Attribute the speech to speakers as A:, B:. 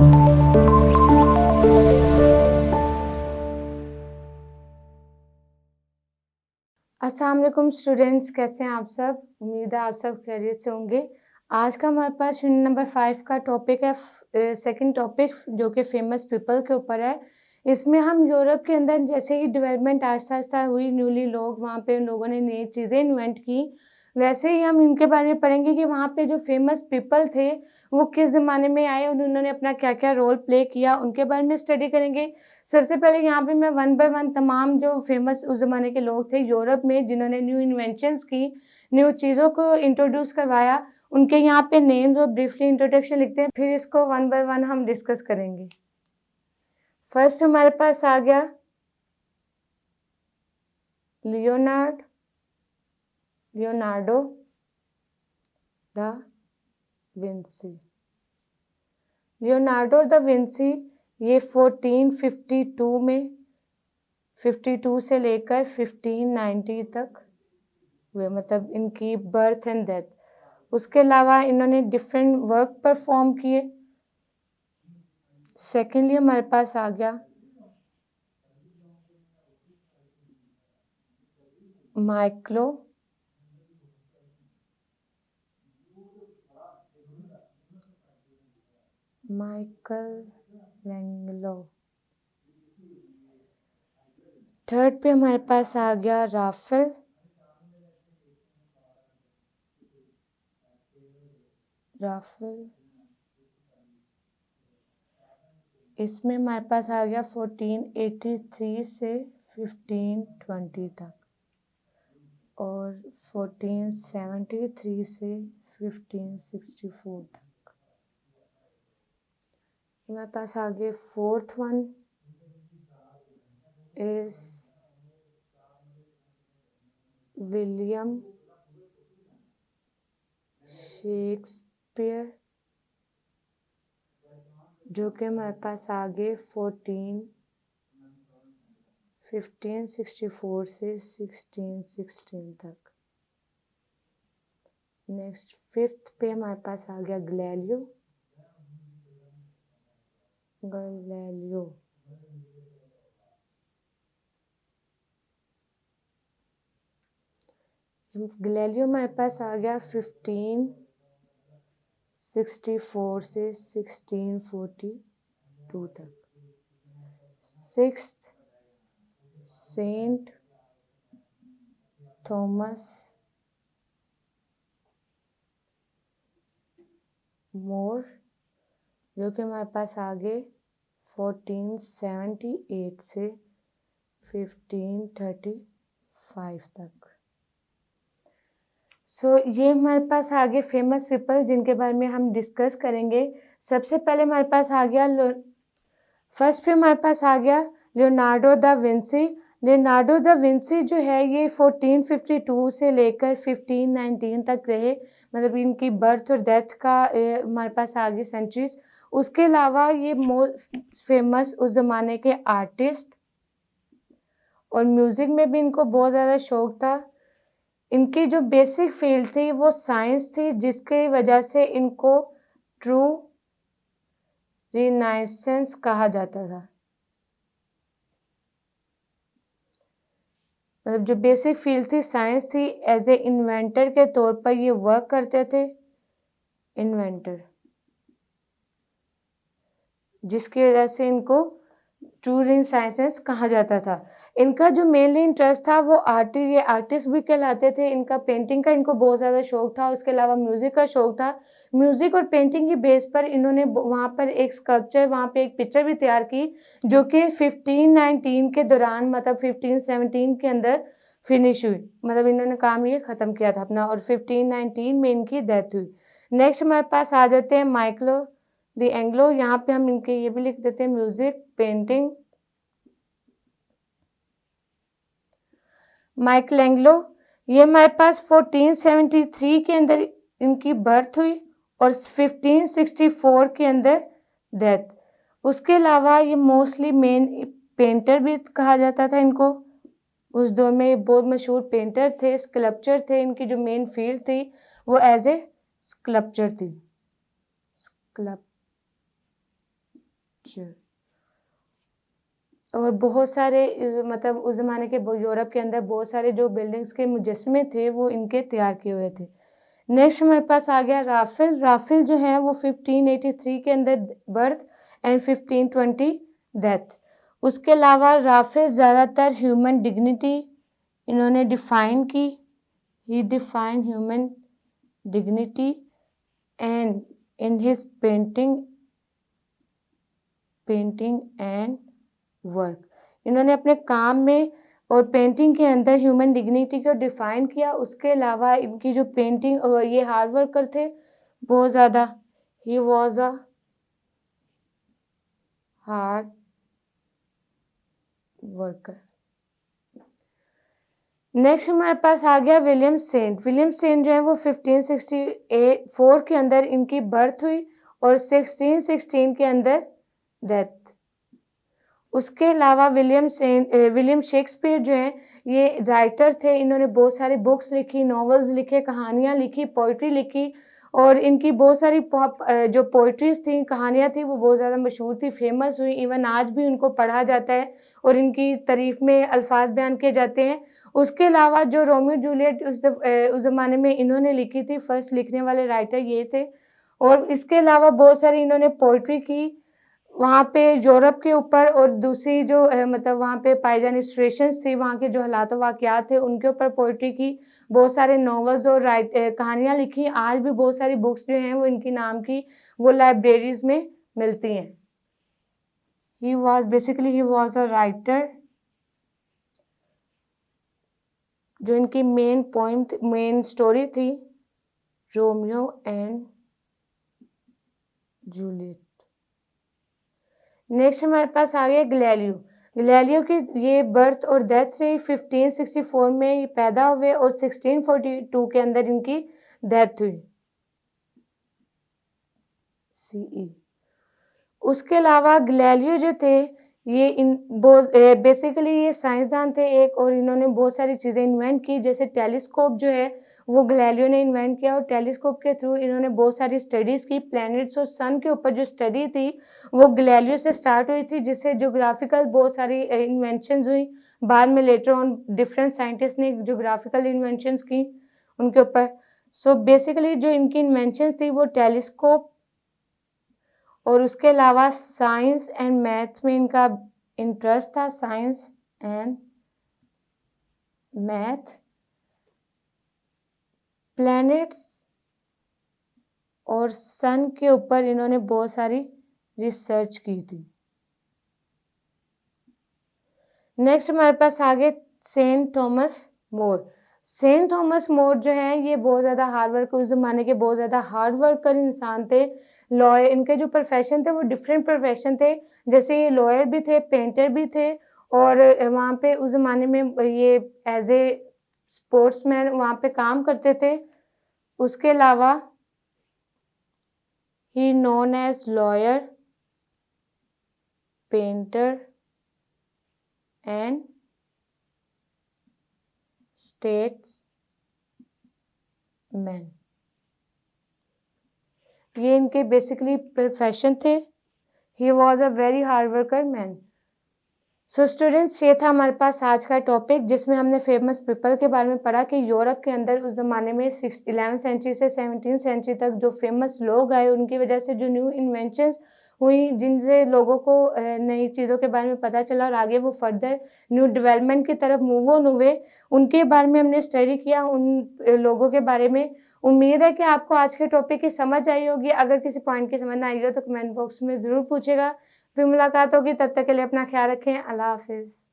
A: अस्सलाम वालेकुम स्टूडेंट्स, कैसे हैं आप सब। उम्मीद है आप सब खैरियत से होंगे। आज का हमारे पास यूनिट नंबर 5 का टॉपिक है सेकंड टॉपिक, जो कि फेमस पीपल के ऊपर है। इसमें हम यूरोप के अंदर जैसे ही डेवलपमेंट आहिस्ता आहिस्ता हुई, न्यूली लोग वहाँ पे लोगों ने नई चीज़ें इन्वेंट की, वैसे ही हम इनके बारे में पढ़ेंगे कि वहाँ पे जो फेमस पीपल थे वो किस ज़माने में आए और उन्होंने अपना क्या क्या रोल प्ले किया, उनके बारे में स्टडी करेंगे। सबसे पहले यहाँ पे मैं वन बाय वन तमाम जो फेमस उस ज़माने के लोग थे यूरोप में, जिन्होंने न्यू इन्वेंशंस की, न्यू चीज़ों को इंट्रोड्यूस करवाया, उनके यहाँ पे नेम्स और ब्रीफली इंट्रोडक्शन लिखते हैं, फिर इसको वन बाय वन हम डिस्कस करेंगे। फर्स्ट हमारे पास आ गया Leonardo da Vinci. Leonardo da Vinci ये 1452 में 52 से लेकर 1590 तक हुए, मतलब इनकी बर्थ एंड डेथ। उसके अलावा इन्होंने डिफरेंट वर्क परफॉर्म किए। सेकेंडली हमारे पास आ गया माइकल एंगलो। थर्ड पे हमारे पास आ गया राफेल इसमें हमारे पास आ गया 1483 से 1520 तक और 1473 से 1564 तक। हमारे पास आगे fourth one is William Shakespeare, जो कि हमारे पास आगे 1564 से 1616 तक। नेक्स्ट फिफ्थ पे हमारे पास आ गया गैलीलियो। गैलीलियो हमारे पास आ गया 1564 से 1642 तक। सिक्स्थ सेंट थॉमस मोर, जो कि हमारे पास आगे 1478 से 1535 तक। ये हमारे पास आगे फेमस पीपल जिनके बारे में हम डिस्कस करेंगे। सबसे पहले हमारे पास आ गया फर्स्ट पे हमारे पास आ गया Leonardo da Vinci. Leonardo da Vinci जो है ये 1452 से लेकर 1519 तक रहे, मतलब इनकी बर्थ और डेथ का हमारे पास आ गई सेंचुरीज। उसके अलावा ये मोस्ट फेमस उस ज़माने के आर्टिस्ट और म्यूज़िक में भी इनको बहुत ज़्यादा शौक था। इनकी जो बेसिक फील्ड थी वो साइंस थी, जिसकी वजह से इनको ट्रू रिनाइसेंस कहा जाता था। मतलब जो बेसिक फील्ड थी साइंस थी, एज ए इन्वेंटर के तौर पर ये वर्क करते थे, इन्वेंटर, जिसकी वजह से इनको ट्रू रिनाइसेंस कहा जाता था। इनका जो मेनली इंटरेस्ट था वो ये आर्टिस्ट भी कहलाते थे। इनका पेंटिंग का इनको बहुत ज़्यादा शौक था, उसके अलावा म्यूज़िक का शौक था। म्यूज़िक और पेंटिंग की बेस पर इन्होंने वहाँ पर एक स्कल्पचर, वहाँ पे एक पिक्चर भी तैयार की, जो कि 1519 के दौरान, मतलब 1517 के अंदर फिनिश हुई, मतलब इन्होंने काम ये ख़त्म किया था अपना, और 1519 में इनकी डेथ हुई। नेक्स्ट हमारे पास आ जाते हैं माइकल एंगलो। यहाँ पे हम इनके ये भी लिख देते हैं म्यूज़िक पेंटिंग। माइकल एंगलो ये हमारे पास 1473 के अंदर इनकी बर्थ हुई और 1564 के अंदर डेथ। उसके अलावा ये मोस्टली मेन पेंटर भी कहा जाता था इनको। उस दौर में ये बहुत मशहूर पेंटर थे, स्कल्पचर थे। इनकी जो मेन फील्ड थी वो एज ए स्कल्पचर थी। स्कल्पचर। और बहुत सारे मतलब उस ज़माने के यूरोप के अंदर बहुत सारे जो बिल्डिंग्स के मुजस्मे थे वो इनके तैयार किए हुए थे। नेक्स्ट हमारे पास आ गया राफेल। राफेल जो है वो 1583 के अंदर बर्थ एंड 1520 डेथ। उसके अलावा राफेल ज़्यादातर ह्यूमन डिग्निटी इन्होंने डिफाइन की। He define human dignity and in his painting and work. इन्होंने अपने काम में और पेंटिंग के अंदर ह्यूमन डिग्निटी को डिफाइन किया। उसके अलावा इनकी जो पेंटिंग और ये हार्ड वर्कर थे बहुत ज़्यादा। ही was a hard worker. Next हमारे पास आ गया विलियम सेंट। विलियम सेंट जो है वो 1564 के अंदर इनकी बर्थ हुई और 1616 के अंदर डेथ। उसके अलावा विलियम शेक्सपियर जो हैं ये राइटर थे। इन्होंने बहुत सारी बुक्स लिखी, नॉवेल्स लिखे, कहानियाँ लिखी, पोइट्री लिखी और इनकी बहुत सारी जो पोइट्रीज थी, कहानियाँ थी वो बहुत ज़्यादा मशहूर थी, फेमस हुई। इवन आज भी उनको पढ़ा जाता है और इनकी तारीफ में अल्फाज बयान किए जाते हैं। उसके अलावा जो रोमियो जूलियट उस ज़माने में इन्होंने लिखी थी, फर्स्ट लिखने वाले राइटर ये थे। और इसके अलावा बहुत सारी इन्होंने पोइट्री की वहाँ पे यूरोप के ऊपर और दूसरी जो मतलब वहाँ पे पाई जाने सिचुएशंस थी, वहाँ के जो हालात वाक़यात थे उनके ऊपर पोइट्री की, बहुत सारे नॉवेल्स और कहानियाँ लिखी। आज भी बहुत सारी बुक्स जो हैं वो इनकी नाम की वो लाइब्रेरीज़ में मिलती हैं। ही वॉज अ राइटर। जो इनकी मेन स्टोरी थी रोमियो एंड जूलियट। नेक्स्ट हमारे पास आ गया गैलीलियो। गैलीलियो की ये बर्थ और डेथ रही 1564 में ये पैदा हुए और 1642 के अंदर इनकी डेथ हुई CE। उसके अलावा गैलीलियो जो थे ये बेसिकली ये साइंसदान थे एक, और इन्होंने बहुत सारी चीज़ें इन्वेंट की। जैसे टेलीस्कोप जो है वो गैलीलियो ने इन्वेंट किया और टेलीस्कोप के थ्रू इन्होंने बहुत सारी स्टडीज़ की। प्लैनेट्स और सन के ऊपर जो स्टडी थी वो गैलीलियो से स्टार्ट हुई थी, जिससे ज्योग्राफिकल बहुत सारी इन्वेंशंस हुई। बाद में लेटर ऑन डिफरेंट साइंटिस्ट ने ज्योग्राफिकल इन्वेंशंस की उनके ऊपर। सो बेसिकली जो इनकी इन्वेंशंस थी वो टेलीस्कोप और उसके अलावा साइंस एंड मैथ में इनका इंटरेस्ट था। साइंस एंड मैथ, प्लैनेट्स और सन के ऊपर इन्होंने बहुत सारी रिसर्च की थी। नेक्स्ट हमारे पास आगे Saint Thomas More. Saint Thomas More जो है ये बहुत ज़्यादा हार्ड वर्क, उस ज़माने के बहुत ज़्यादा हार्ड वर्कर इंसान थे। लॉयर, इनके जो प्रोफेशन थे वो डिफरेंट प्रोफेशन थे। जैसे ये लॉयर भी थे, पेंटर भी थे और वहाँ पे उस ज़माने में ये एज ए स्पोर्ट्समैन वहाँ पे काम करते थे। उसके अलावा he known as lawyer, painter and statesman. ये इनके बेसिकली प्रोफेशन थे। He was a very hard worker man. So students, ये था हमारे पास आज का टॉपिक जिसमें हमने फेमस पीपल के बारे में पढ़ा कि यूरोप के अंदर उस ज़माने में 11वीं सेंचुरी से 17वीं सेंचुरी तक जो फेमस लोग आए उनकी वजह से जो न्यू इन्वेंशंस हुई, जिनसे लोगों को नई चीज़ों के बारे में पता चला और आगे वो फर्दर न्यू डेवलपमेंट की तरफ मूव ऑन हुए, उनके बारे में हमने स्टडी किया, उन लोगों के बारे में। उम्मीद है कि आपको आज के टॉपिक की समझ आई होगी। अगर किसी पॉइंट की समझ ना आई हो तो कमेंट बॉक्स में ज़रूर पूछेगा। फिर मुलाकात होगी, तब तक के लिए अपना ख्याल रखें। अल्लाह हाफिज़।